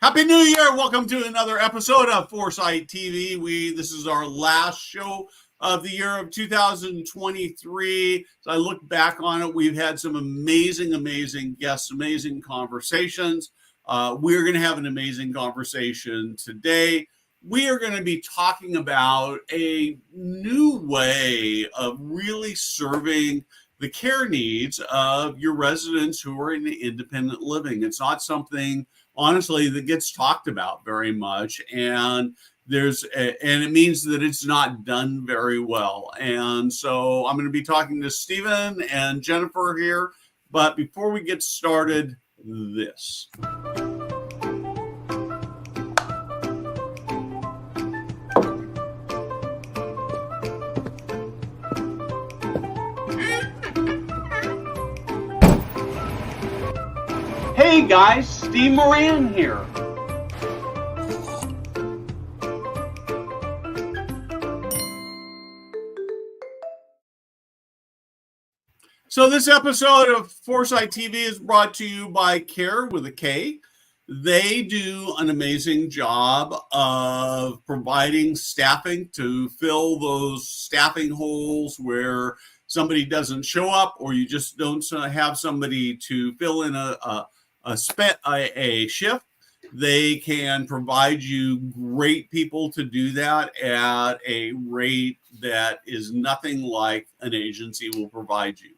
Happy New Year! Welcome to another episode of Foresight TV. This is our last show of the year of 2023. So I look back on it. We've had some amazing guests, amazing conversations. We're going to have an amazing conversation today. We are going to be talking about a new way of really serving the care needs of your residents who are in independent living. It's not something, honestly, that gets talked about very much, and it means that it's not done very well. And so I'm going to be talking to Steven and Jennifer here, but before we get started, this. Hey guys, Steve Moran here. So this episode of Foresight TV is brought to you by Care with a K. They do an amazing job of providing staffing to fill those staffing holes where somebody doesn't show up, or you just don't have somebody to fill in a shift. They can provide you great people to do that at a rate that is nothing like an agency will provide you.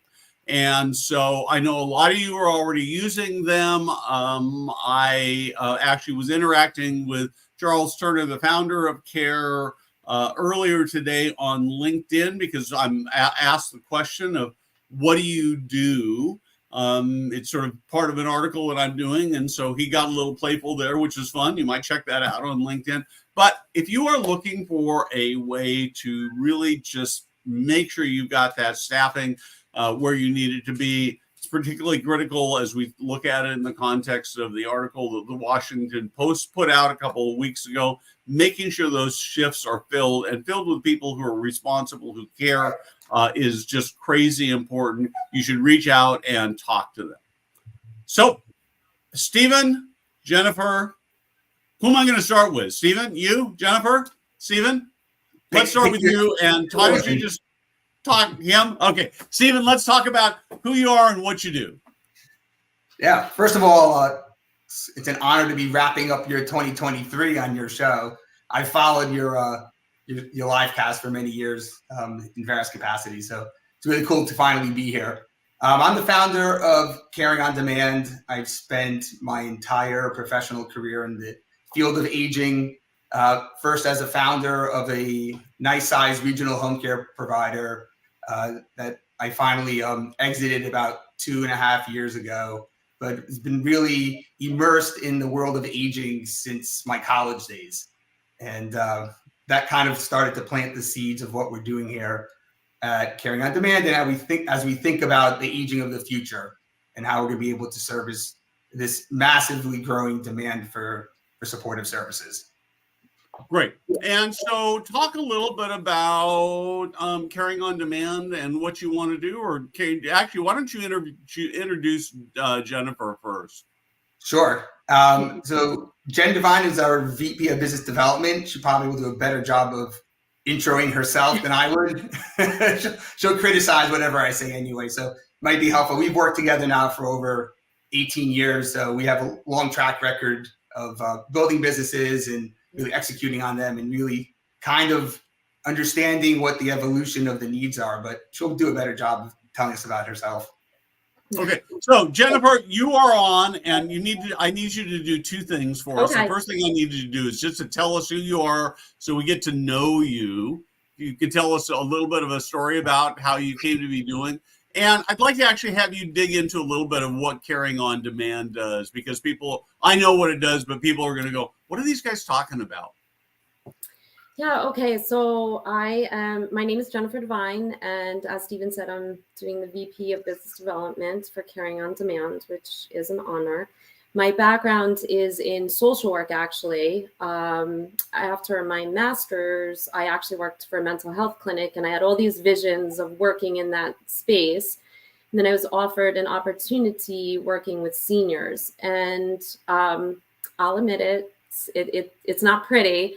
And so I know a lot of you are already using them. I actually was interacting with Charles Turner, the founder of Care, earlier today on LinkedIn, because I'm asked the question of, what do you do? It's sort of part of an article that I'm doing. And so he got a little playful there, which is fun. You might check that out on LinkedIn. But if you are looking for a way to really just make sure you've got that staffing where you need it to be, it's particularly critical as we look at it in the context of the article that the Washington Post put out a couple of weeks ago, making sure those shifts are filled with people who are responsible, who care, is just crazy important. You should reach out and talk to them. So, Steven, Jennifer, who am I going to start with? Steven, you, Jennifer, Steven? Let's start with you. And why don't you just talk him? Okay, Steven, let's talk about who you are and what you do. Yeah, first of all, it's an honor to be wrapping up your 2023 on your show. I followed your live cast for many years in various capacities, so it's really cool to finally be here. I'm the founder of CaringOnDemand. I've spent my entire professional career in the field of aging, first as a founder of a nice-sized regional home care provider that I finally exited about 2.5 years ago, but it's been really immersed in the world of aging since my college days. And that kind of started to plant the seeds of what we're doing here at CaringOnDemand, and as we think about the aging of the future and how we're going to be able to service this massively growing demand for supportive services. Great. And so talk a little bit about CaringOnDemand and what you want to do, or actually, why don't you introduce Jennifer first? Sure. So Jen Devine is our VP of Business Development. She probably will do a better job of introing herself than I would. she'll criticize whatever I say anyway, so it might be helpful. We've worked together now for over 18 years, so we have a long track record of building businesses and really executing on them and really kind of understanding what the evolution of the needs are, but she'll do a better job of telling us about herself. Okay, so Jennifer, you are on, and I need you to do two things for us. The first thing I need you to do is just to tell us who you are, so we get to know you. You can tell us a little bit of a story about how you came to be doing, and I'd like to actually have you dig into a little bit of what CaringOnDemand does, because I know what it does, but people are going to go, "What are these guys talking about?" Yeah, okay. So my name is Jennifer Devine, and as Steven said, I'm doing the VP of Business Development for CaringOnDemand, which is an honor. My background is in social work, actually. After my master's, I actually worked for a mental health clinic, and I had all these visions of working in that space. And then I was offered an opportunity working with seniors. And I'll admit it, it's not pretty,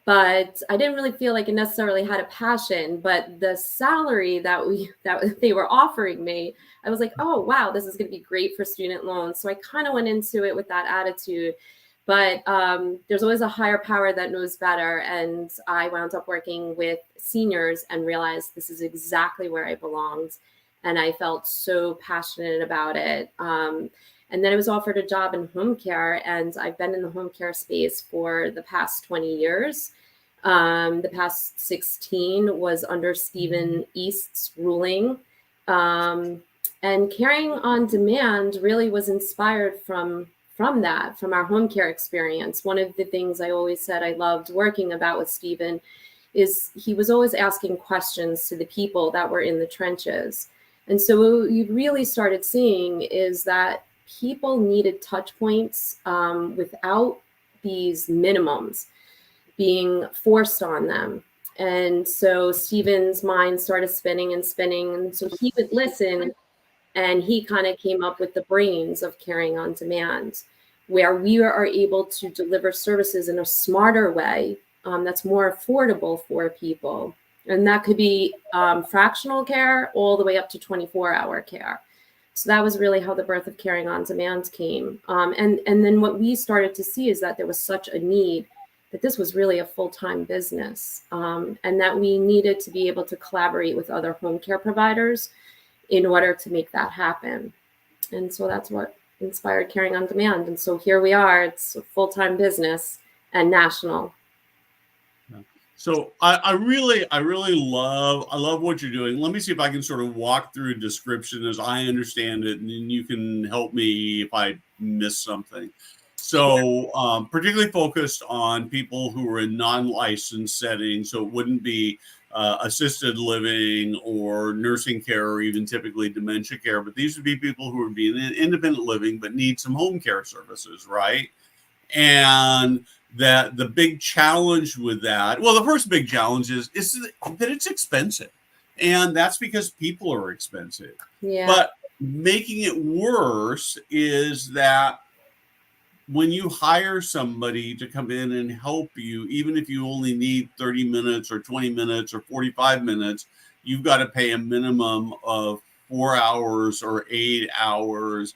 but I didn't really feel like it necessarily had a passion. But the salary that they were offering me, I was like, oh wow, this is going to be great for student loans. So I kind of went into it with that attitude. But there's always a higher power that knows better. And I wound up working with seniors and realized this is exactly where I belonged. And I felt so passionate about it. And then I was offered a job in home care, and I've been in the home care space for the past 20 years. The past 16 was under Steven East's ruling. And Caring on Demand really was inspired from our home care experience. One of the things I always said I loved working about with Steven is he was always asking questions to the people that were in the trenches. And so what you really started seeing is that people needed touch points without these minimums being forced on them. And so Steven's mind started spinning and spinning. And so he would listen, and he kind of came up with the brains of Caring on Demand, where we are able to deliver services in a smarter way that's more affordable for people. And that could be fractional care all the way up to 24-hour care. So that was really how the birth of Caring on Demand came. And then what we started to see is that there was such a need that this was really a full-time business, and that we needed to be able to collaborate with other home care providers in order to make that happen. And so that's what inspired Caring on Demand. And so here we are, it's a full-time business and national. So I really love what you're doing. Let me see if I can sort of walk through a description as I understand it, and then you can help me if I miss something. So particularly focused on people who are in non-licensed settings. So it wouldn't be assisted living or nursing care or even typically dementia care, but these would be people who are being in independent living but need some home care services, right? And that the big challenge with that, well, the first big challenge is that it's expensive. And that's because people are expensive. Yeah. But making it worse is that when you hire somebody to come in and help you, even if you only need 30 minutes or 20 minutes or 45 minutes, you've got to pay a minimum of 4 hours or 8 hours,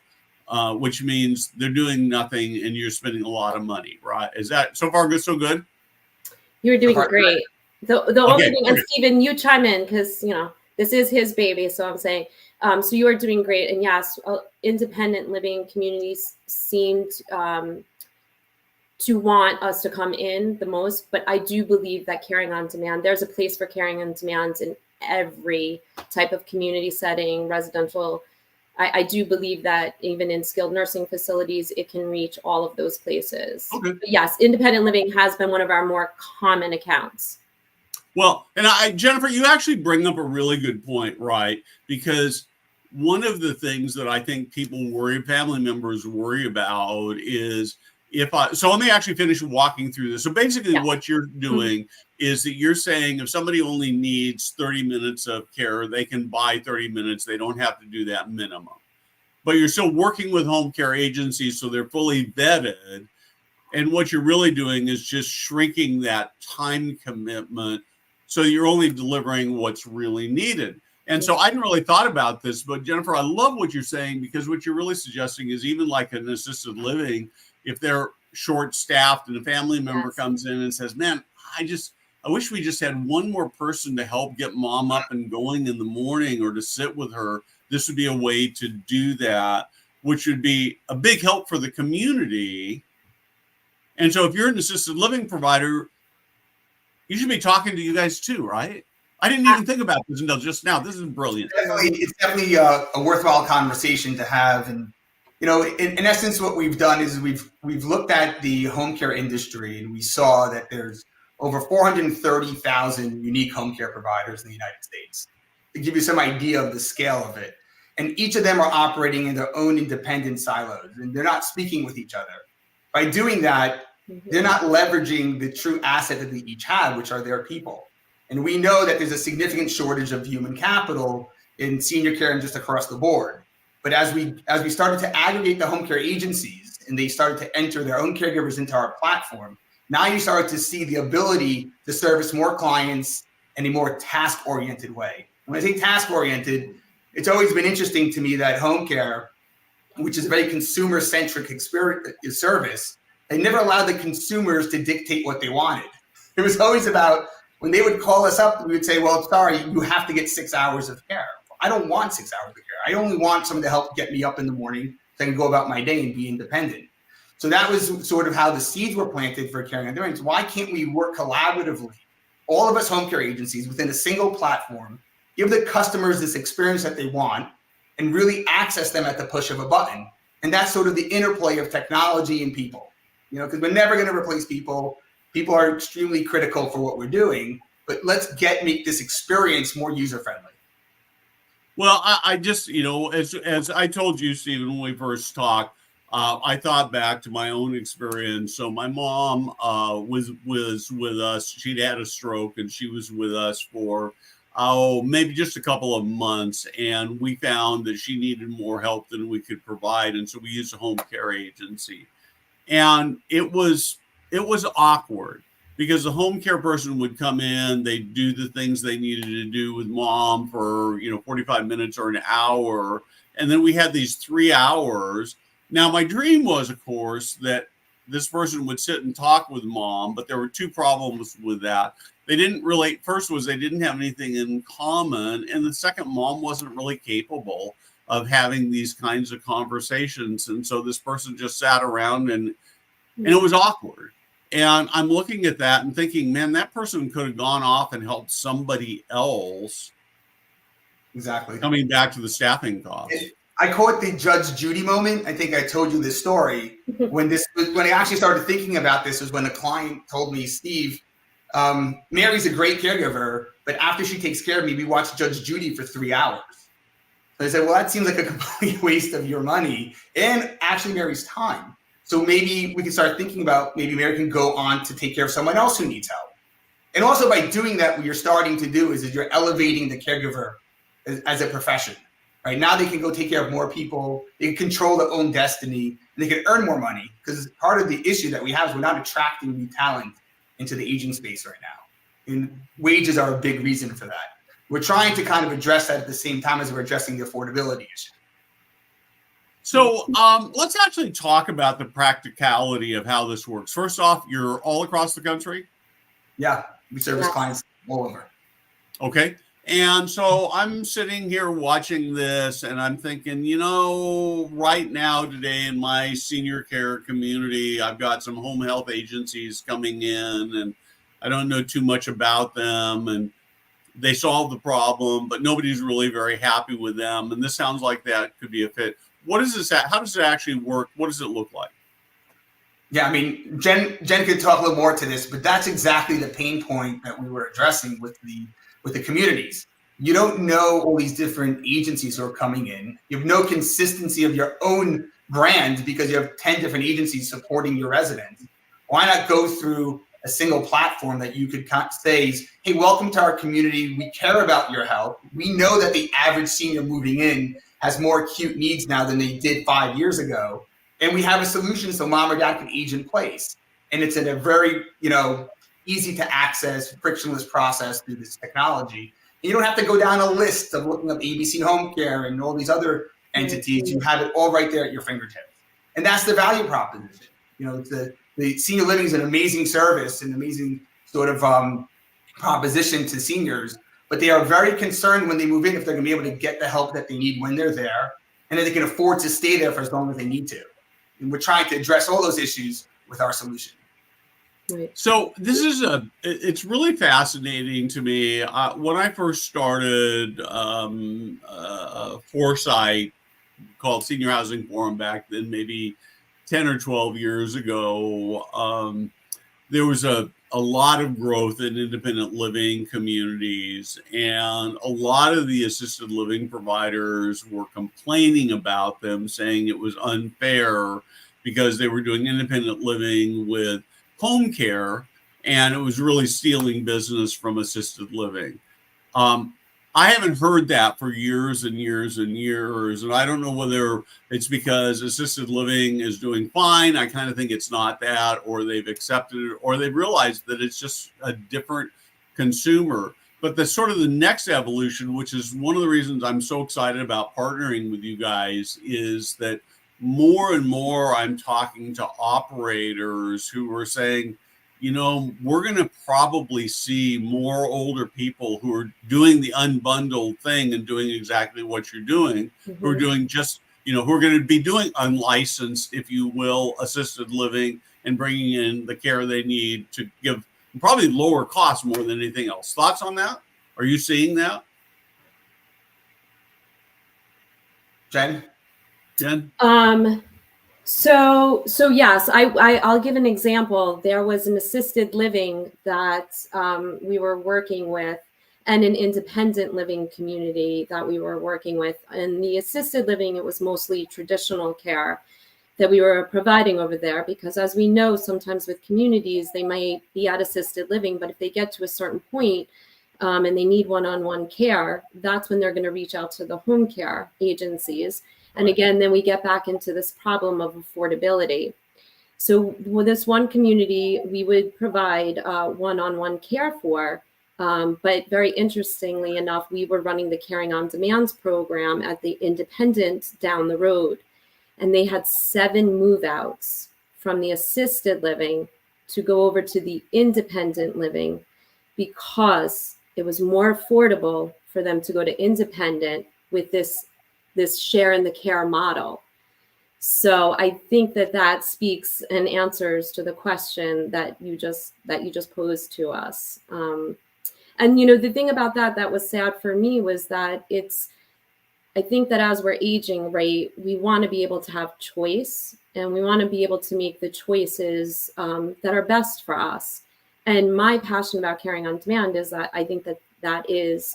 which means they're doing nothing and you're spending a lot of money, right? Is that so far good, so good? You're doing great. The only thing, and Steven, you chime in because, this is his baby. So I'm saying, so you are doing great. And yes, independent living communities seemed to want us to come in the most. But I do believe that Caring on Demand, there's a place for Caring on Demand in every type of community setting, residential. I do believe that even in skilled nursing facilities, it can reach all of those places. Okay. But yes, independent living has been one of our more common accounts. Well, and Jennifer, you actually bring up a really good point, right? Because one of the things that I think family members worry about is so let me actually finish walking through this. So basically what you're doing is that you're saying if somebody only needs 30 minutes of care, they can buy 30 minutes. They don't have to do that minimum. But you're still working with home care agencies, so they're fully vetted. And what you're really doing is just shrinking that time commitment so you're only delivering what's really needed. And so I hadn't really thought about this, but Jennifer, I love what you're saying, because what you're really suggesting is even like an assisted living, if they're short-staffed and a family member comes in and says, man, I wish we just had one more person to help get mom up and going in the morning or to sit with her. This would be a way to do that, which would be a big help for the community. And so if you're an assisted living provider, you should be talking to you guys too, right? I didn't even think about this until just now. This is brilliant. It's definitely a worthwhile conversation to have. And, in essence, what we've done is we've looked at the home care industry, and we saw that there's over 430,000 unique home care providers in the United States, to give you some idea of the scale of it. And each of them are operating in their own independent silos, and they're not speaking with each other. By doing that, they're not leveraging the true asset that they each have, which are their people. And we know that there's a significant shortage of human capital in senior care and just across the board. But as we started to aggregate the home care agencies and they started to enter their own caregivers into our platform, now you start to see the ability to service more clients in a more task-oriented way. When I say task-oriented, it's always been interesting to me that home care, which is a very consumer-centric service, they never allowed the consumers to dictate what they wanted. It was always about, when they would call us up, we would say, well, sorry, you have to get 6 hours of care. I don't want 6 hours of care. I only want someone to help get me up in the morning so I can go about my day and be independent. So that was sort of how the seeds were planted for Caring on Demand. Why can't we work collaboratively, all of us home care agencies, within a single platform, give the customers this experience that they want, and really access them at the push of a button? And that's sort of the interplay of technology and people, because we're never going to replace people. People are extremely critical for what we're doing, but let's make this experience more user-friendly. Well, I just, as I told you, Stephen, when we first talked, I thought back to my own experience. So my mom was with us. She'd had a stroke, and she was with us for, maybe just a couple of months. And we found that she needed more help than we could provide. And so we used a home care agency. And it was awkward, because the home care person would come in, they'd do the things they needed to do with mom for, 45 minutes or an hour. And then we had these 3 hours. Now, my dream was, of course, that this person would sit and talk with mom, but there were two problems with that. They didn't relate. First was they didn't have anything in common. And the second, mom wasn't really capable of having these kinds of conversations. And so this person just sat around and it was awkward. And I'm looking at that and thinking, man, that person could have gone off and helped somebody else. Exactly. Coming back to the staffing cost. I call it the Judge Judy moment. I think I told you this story. When I actually started thinking about this was when a client told me, Steve, Mary's a great caregiver, but after she takes care of me, we watch Judge Judy for 3 hours. So I said, well, that seems like a complete waste of your money and actually Mary's time. So maybe we can start thinking about, maybe Mary can go on to take care of someone else who needs help. And also by doing that, what you're starting to do is you're elevating the caregiver as a profession. Right now, they can go take care of more people. They can control their own destiny, and they can earn more money. Because part of the issue that we have is we're not attracting new talent into the aging space right now. And wages are a big reason for that. We're trying to kind of address that at the same time as we're addressing the affordability issue. So let's actually talk about the practicality of how this works. First off, you're all across the country? Yeah, we service clients all over. Okay. And so I'm sitting here watching this and I'm thinking, right now today in my senior care community, I've got some home health agencies coming in and I don't know too much about them, and they solve the problem, but nobody's really very happy with them. And this sounds like that could be a fit. What is this? How does it actually work? What does it look like? Yeah, I mean, Jen could talk a little more to this, but that's exactly the pain point that we were addressing with the communities. You don't know all these different agencies who are coming in. You have no consistency of your own brand because you have 10 different agencies supporting your residents. Why not go through a single platform that you could say, hey, welcome to our community. We care about your health. We know that the average senior moving in has more acute needs now than they did 5 years ago. And we have a solution so mom or dad can age in place. And it's in a very, easy to access, frictionless process through this technology. And you don't have to go down a list of looking up ABC Home Care and all these other entities. You have it all right there at your fingertips. And that's the value proposition. The senior living is an amazing service, an amazing sort of proposition to seniors, but they are very concerned when they move in if they're going to be able to get the help that they need when they're there, and that they can afford to stay there for as long as they need to. And we're trying to address all those issues with our solution. Right. So this is it's really fascinating to me. When I first started Foresight, called Senior Housing Forum back then, maybe 10 or 12 years ago, there was a lot of growth in independent living communities, and a lot of the assisted living providers were complaining about them, saying it was unfair because they were doing independent living with home care, and it was really stealing business from assisted living. I haven't heard that for years and years and years. And I don't know whether it's because assisted living is doing fine. I kind of think it's not that, or they've accepted it, or they've realized that it's just a different consumer. But the sort of the next evolution, which is one of the reasons I'm so excited about partnering with you guys, is that more and more I'm talking to operators who are saying, you know, we're going to probably see more older people who are doing the unbundled thing and doing exactly what you're doing, who are doing just, you know, who are going to be doing unlicensed, if you will, assisted living and bringing in the care they need to give probably lower cost more than anything else. Thoughts on that? Are you seeing that? Jen? So yes, I'll give an example. There was an assisted living that we were working with, and an independent living community that we were working with. And the assisted living, it was mostly traditional care that we were providing over there, because as we know, sometimes with communities, they might be at assisted living, but if they get to a certain point and they need one-on-one care, that's when they're going to reach out to the home care agencies. And again, then we get back into this problem of affordability. So with this one community, we would provide one-on-one care for, but very interestingly enough, we were running the Caring on Demand program at the independent down the road. And they had 7 move-outs from the assisted living to go over to the independent living, because it was more affordable for them to go to independent with this share in the care model. So I think that speaks and answers to the question that you just posed to us. And you know, the thing about that was sad for me was that I think that as we're aging, right, we want to be able to have choice, and we want to be able to make the choices that are best for us. And my passion about Caring on Demand is that I think that is,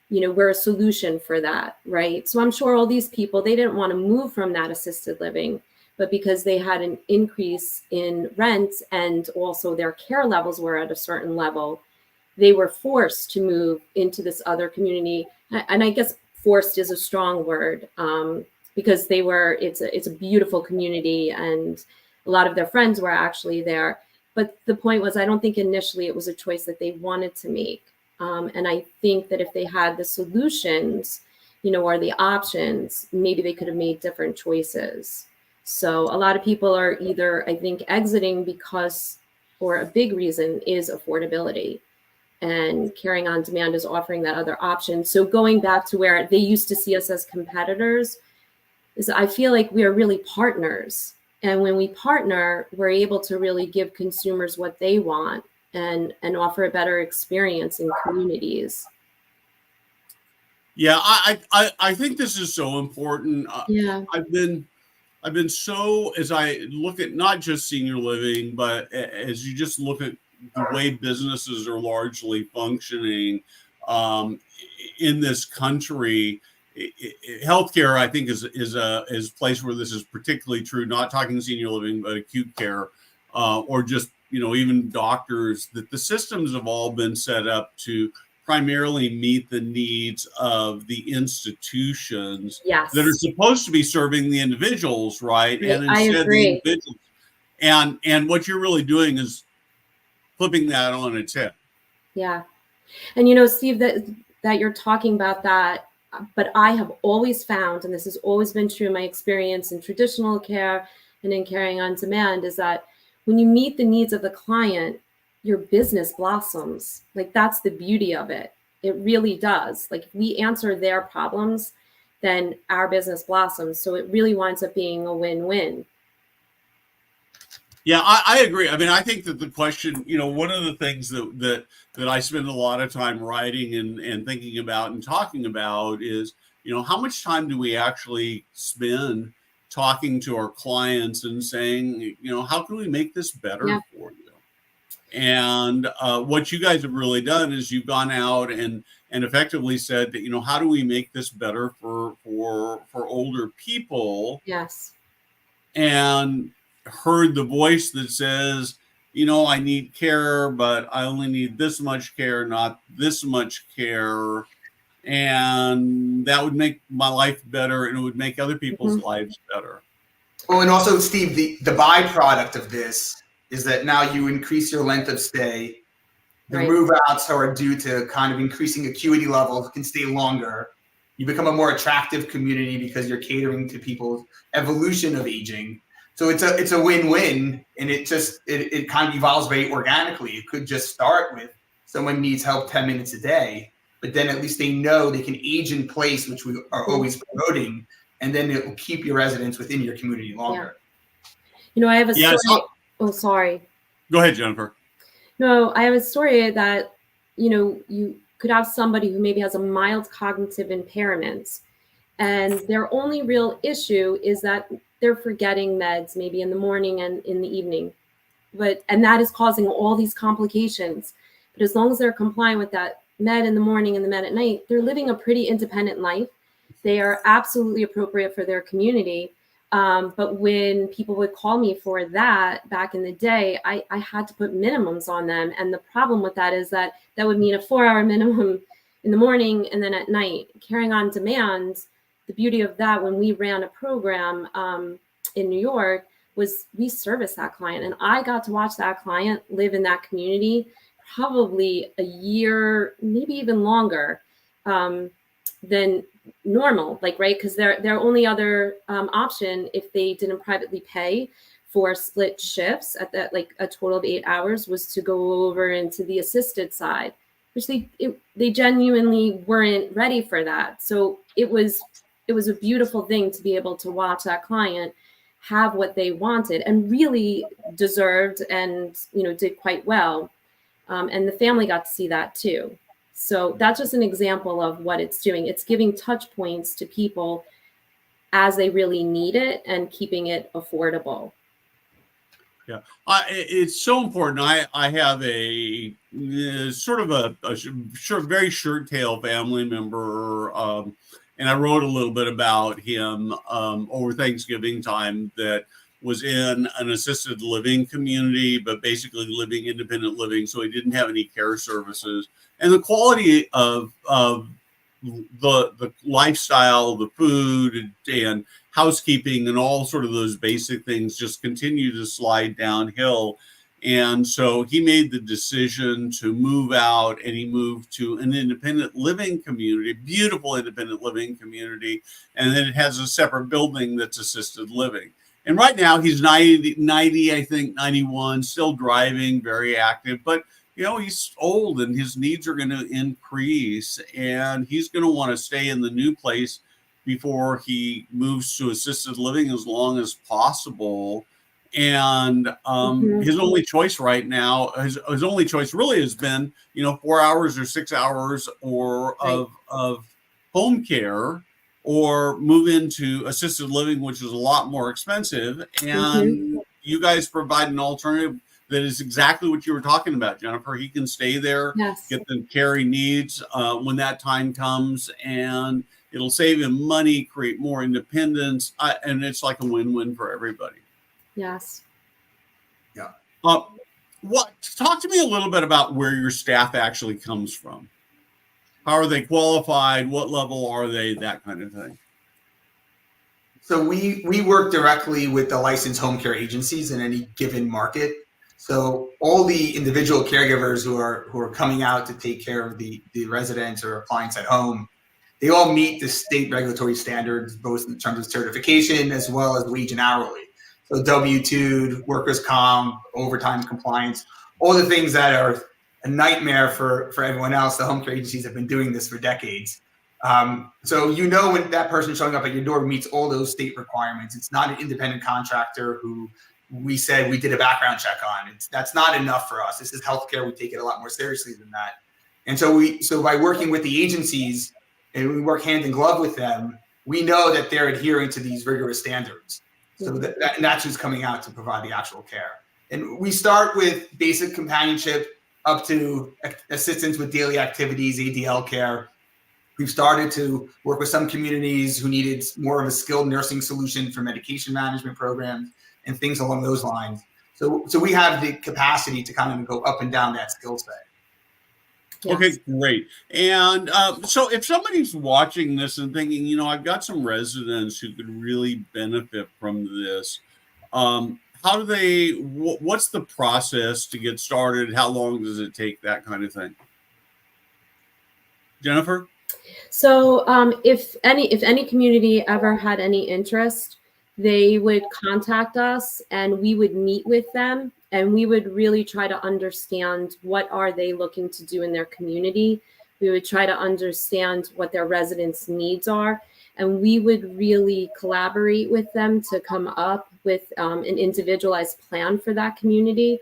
you know, we're a solution for that, right? So I'm sure all these people, they didn't want to move from that assisted living, but because they had an increase in rent and also their care levels were at a certain level, they were forced to move into this other community. And I guess forced is a strong word, because it's a beautiful community and a lot of their friends were actually there. But the point was, I don't think initially it was a choice that they wanted to make. And I think that if they had the solutions, you know, or the options, maybe they could have made different choices. So a lot of people are either, I think, exiting because, or a big reason is affordability. And Caring on Demand is offering that other option. So going back to where they used to see us as competitors, is I feel like we are really partners. And when we partner, we're able to really give consumers what they want and offer a better experience in communities. Yeah, I think this is so important. Yeah. I've been so, as I look at not just senior living, but as you just look at the way businesses are largely functioning in this country, healthcare, I think, is a place where this is particularly true. Not talking senior living, but acute care, or just, you know, even doctors. That the systems have all been set up to primarily meet the needs of the institutions that are supposed to be serving the individuals, right? And instead, the individuals. And what you're really doing is flipping that on its head. Yeah. And you know, Steve, that you're talking about that, but I have always found, and this has always been true in my experience in traditional care and in Caring on Demand, is that when you meet the needs of the client, your business blossoms. Like, that's the beauty of it. It really does. Like, if we answer their problems, then our business blossoms. So it really winds up being a win-win. Yeah, I agree. I mean, I think that the question, you know, one of the things that I spend a lot of time writing and thinking about and talking about is, you know, how much time do we actually spend talking to our clients and saying, you know, how can we make this better for you? And what you guys have really done is you've gone out and effectively said that, you know, how do we make this better for older people? Yes. And heard the voice that says, you know, I need care, but I only need this much care, not this much care. And that would make my life better, and it would make other people's lives better. Oh, and also, Steve, the byproduct of this is that now you increase your length of stay. The move outs are due to kind of increasing acuity levels, can stay longer. You become a more attractive community because you're catering to people's evolution of aging. So it's a win-win, and it kind of evolves very organically. It could just start with someone needs help 10 minutes a day, but then at least they know they can age in place, which we are always promoting, and then it will keep your residents within your community longer. Yeah. I have a story. Oh, sorry. Go ahead, Jennifer. No, I have a story that, you could have somebody who maybe has a mild cognitive impairment, and their only real issue is that they're forgetting meds maybe in the morning and in the evening. And that is causing all these complications. But as long as they're complying with that med in the morning and the med at night, they're living a pretty independent life. They are absolutely appropriate for their community. But when people would call me for that back in the day, I had to put minimums on them. And the problem with that is that would mean a 4-hour minimum in the morning and then at night. CaringOnDemand, the beauty of that when we ran a program in New York was we serviced that client. And I got to watch that client live in that community probably a year, maybe even longer than normal, right? Because their only other option, if they didn't privately pay for split shifts at that, a total of 8 hours, was to go over into the assisted side, which they genuinely weren't ready for that. So it was a beautiful thing to be able to watch that client have what they wanted and really deserved and did quite well. And the family got to see that too. So that's just an example of what it's doing. It's giving touch points to people as they really need it and keeping it affordable. Yeah, it's so important. I have a sort of a very short tail family member, and I wrote a little bit about him over Thanksgiving time, that was in an assisted living community, but basically living independent living. So he didn't have any care services, and the quality of the lifestyle, the food and housekeeping and all sort of those basic things just continue to slide downhill. And so he made the decision to move out, and he moved to an independent living community, beautiful independent living community. And then it has a separate building that's assisted living. And right now he's 90, I think 91, still driving, very active, but he's old and his needs are going to increase, and he's going to want to stay in the new place before he moves to assisted living as long as possible. And his only choice right now, his only choice really has been, 4 hours or 6 hours of home care, or move into assisted living, which is a lot more expensive. And you guys provide an alternative that is exactly what you were talking about, Jennifer. He can stay there, get the care he needs when that time comes, and it'll save him money, create more independence, and it's like a win-win for everybody. Yes. Yeah. Talk to me a little bit about where your staff actually comes from. How are they qualified? What level are they? That kind of thing. So we work directly with the licensed home care agencies in any given market. So all the individual caregivers who are coming out to take care of the residents or clients at home, they all meet the state regulatory standards, both in terms of certification as well as wage and hourly. So W-2, workers' comp, overtime compliance, all the things that are a nightmare for everyone else. The home care agencies have been doing this for decades. So when that person showing up at your door meets all those state requirements. It's not an independent contractor who we said we did a background check on. That's not enough for us. This is healthcare. We take it a lot more seriously than that. And so by working with the agencies, and we work hand in glove with them, we know that they're adhering to these rigorous standards. So that's who's coming out to provide the actual care. And we start with basic companionship up to assistance with daily activities, ADL care. We've started to work with some communities who needed more of a skilled nursing solution for medication management programs and things along those lines. So we have the capacity to kind of go up and down that skill set. Yes. Okay, great. And so if somebody's watching this and thinking, I've got some residents who could really benefit from this, how do they, what's the process to get started? How long does it take? That kind of thing. Jennifer? So if any community ever had any interest, they would contact us and we would meet with them, and we would really try to understand what are they looking to do in their community. We would try to understand what their residents' needs are, and we would really collaborate with them to come up with an individualized plan for that community.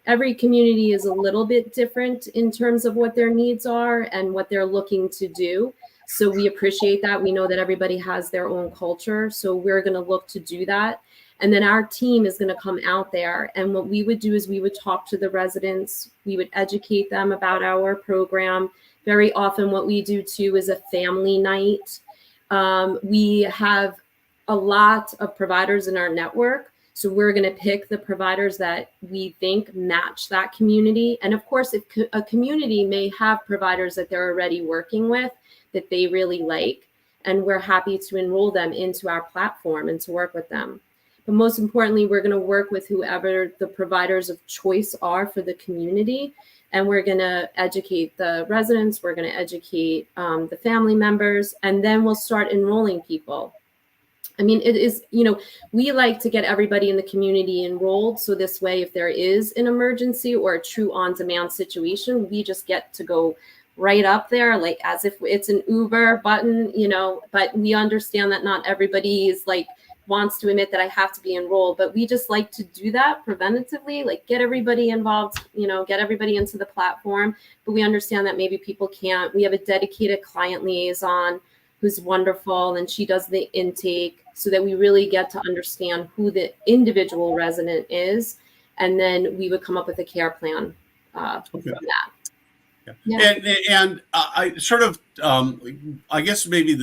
Every community is a little bit different in terms of what their needs are and what they're looking to do. So we appreciate that. We know that everybody has their own culture. So we're going to look to do that. And then our team is going to come out there. And what we would do is we would talk to the residents. We would educate them about our program. Very often what we do too is a family night. We have a lot of providers in our network. So we're going to pick the providers that we think match that community. And of course, if a community may have providers that they're already working with that they really like, and we're happy to enroll them into our platform and to work with them. But most importantly, we're going to work with whoever the providers of choice are for the community. And we're going to educate the residents. We're going to educate the family members, and then we'll start enrolling people. I mean, it is, we like to get everybody in the community enrolled. So this way, if there is an emergency or a true on-demand situation, we just get to go right up there, like as if it's an Uber button, but we understand that not everybody is wants to admit that I have to be enrolled, but we just like to do that preventatively, like get everybody involved, get everybody into the platform. But we understand that maybe people can't. We have a dedicated client liaison who's wonderful, and she does the intake so that we really get to understand who the individual resident is. And then we would come up with a care plan for that. Yeah. And I sort of, I guess maybe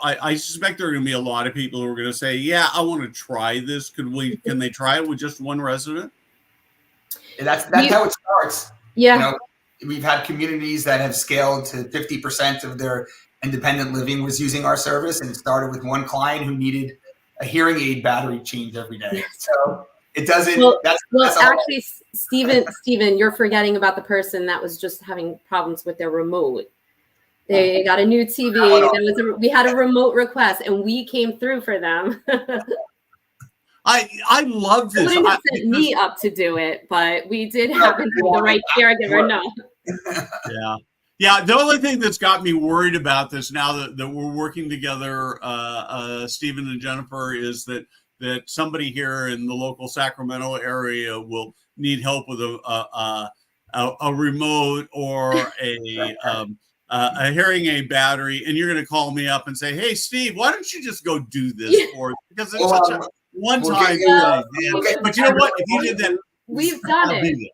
I suspect there are going to be a lot of people who are going to say, yeah, I want to try this. Can they try it with just one resident? That's how it starts. Yeah. We've had communities that have scaled to 50% of their independent living was using our service, and it started with one client who needed a hearing aid battery change every day. So it doesn't. Well, actually, Steven, you're forgetting about the person that was just having problems with their remote. They got a new TV. We had a remote request, and we came through for them. I love this. They wouldn't have sent me up to do it, but we did happen to be the right caregiver. No. Yeah. The only thing that's got me worried about this now that we're working together, Steven and Jennifer, is that somebody here in the local Sacramento area will need help with a remote or a hearing aid battery, and you're going to call me up and say, "Hey, Steve, why don't you just go do this for us?" Because it's such a one-time thing. But you know what? If you did that, we've done it.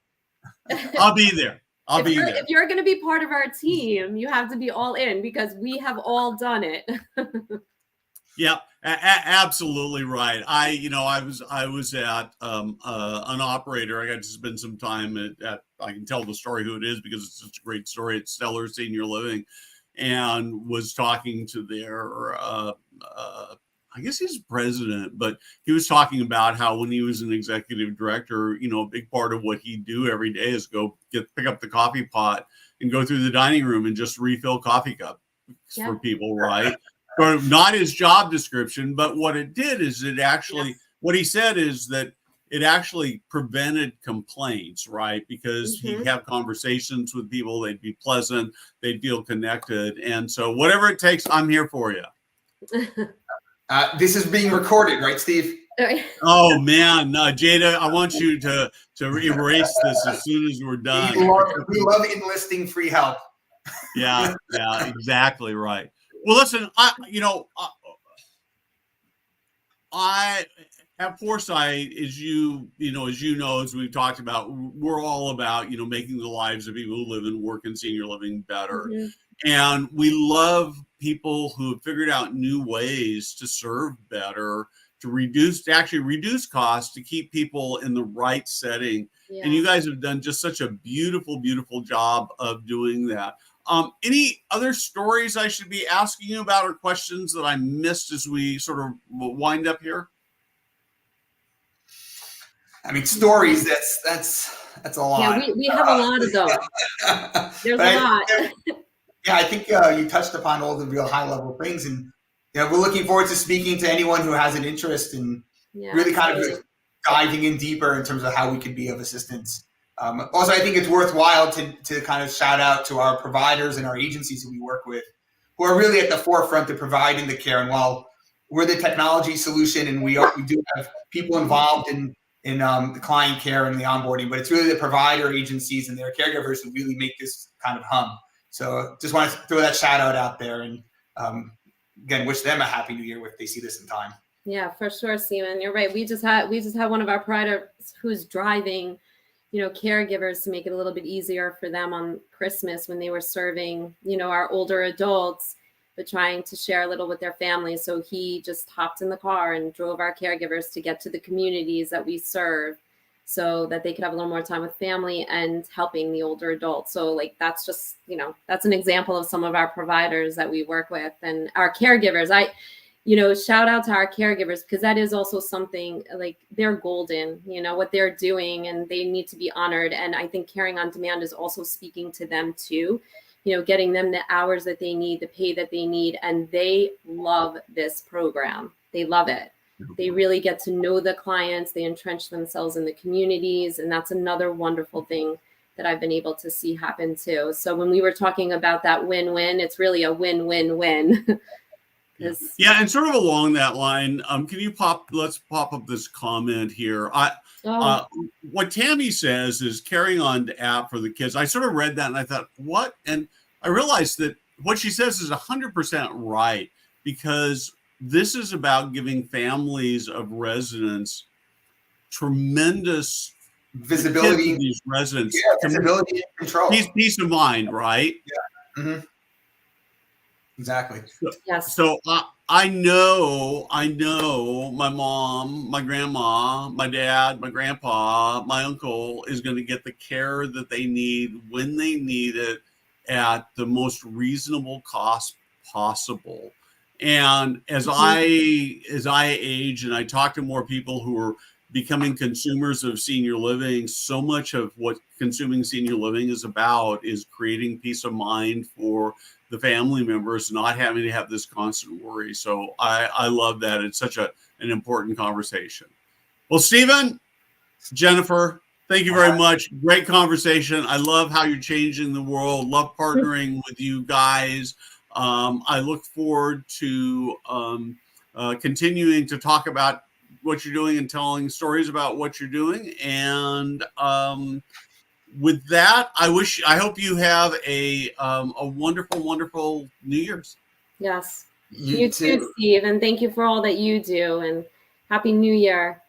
I'll be there. If you're going to be part of our team, you have to be all in because we have all done it. Yeah, absolutely right. I was at an operator. I got to spend some time at I can tell the story who it is because it's such a great story. It's Stellar Senior Living, and was talking to their I guess he's president, but he was talking about how when he was an executive director, a big part of what he'd do every day is pick up the coffee pot and go through the dining room and just refill coffee cups for people, right? Or not his job description, but what it did is it actually, what he said is that it actually prevented complaints, right? Because he'd have conversations with people, they'd be pleasant, they'd feel connected. And so whatever it takes, I'm here for you. This is being recorded, right, Steve? Oh man, Jada, I want you to erase this as soon as we're done. We love enlisting free help. Yeah, exactly right. Well, listen, I at Foresight, as you know, as we've talked about, we're all about, making the lives of people who live and work in senior living better. And we love people who have figured out new ways to serve better, to actually reduce costs to keep people in the right setting. Yeah. And you guys have done just such a beautiful, beautiful job of doing that. Any other stories I should be asking you about or questions that I missed as we sort of wind up here? I mean, stories, that's a lot. Yeah, we have a lot of them. There's a lot. Yeah, I think you touched upon all the real high level things, and we're looking forward to speaking to anyone who has an interest in really kind of diving in deeper in terms of how we could be of assistance. Also, I think it's worthwhile to kind of shout out to our providers and our agencies who we work with, who are really at the forefront of providing the care. And while we're the technology solution, and we do have people involved in the client care and the onboarding, but it's really the provider agencies and their caregivers who really make this kind of hum. So just want to throw that shout out there, and again, wish them a happy new year if they see this in time. Yeah, for sure, Steven. You're right. We just had one of our providers who's driving, caregivers to make it a little bit easier for them on Christmas when they were serving, our older adults, but trying to share a little with their families. So he just hopped in the car and drove our caregivers to get to the communities that we serve so that they could have a little more time with family and helping the older adults. So that's just, that's an example of some of our providers that we work with and our caregivers. Shout out to our caregivers, because that is also something they're golden, what they're doing, and they need to be honored. And I think Caring on Demand is also speaking to them too, getting them the hours that they need, the pay that they need. And they love this program. They love it. They really get to know the clients. They entrench themselves in the communities. And that's another wonderful thing that I've been able to see happen too. So when we were talking about that win-win, it's really a win-win-win. Yeah, and sort of along that line, let's pop up this comment here. What Tammy says is Carrying On app for the kids. I sort of read that and I thought, what? And I realized that what she says is 100% right, because this is about giving families of residents tremendous visibility. These residents, visibility and control, peace of mind, right? Yeah. Mm-hmm. Exactly. Yes. So I know my mom, my grandma, my dad, my grandpa, my uncle is going to get the care that they need when they need it at the most reasonable cost possible. And as I age and I talk to more people who are becoming consumers of senior living, so much of what consuming senior living is about is creating peace of mind for the family members, not having to have this constant worry. So I love that. It's such an important conversation. Well, Steven, Jennifer, thank you very much. Great conversation. I love how you're changing the world. Love partnering with you guys. I look forward to continuing to talk about what you're doing and telling stories about what you're doing. And with that, I hope you have a wonderful, wonderful New Year's. Yes. You too, Steve. And thank you for all that you do. And Happy New Year.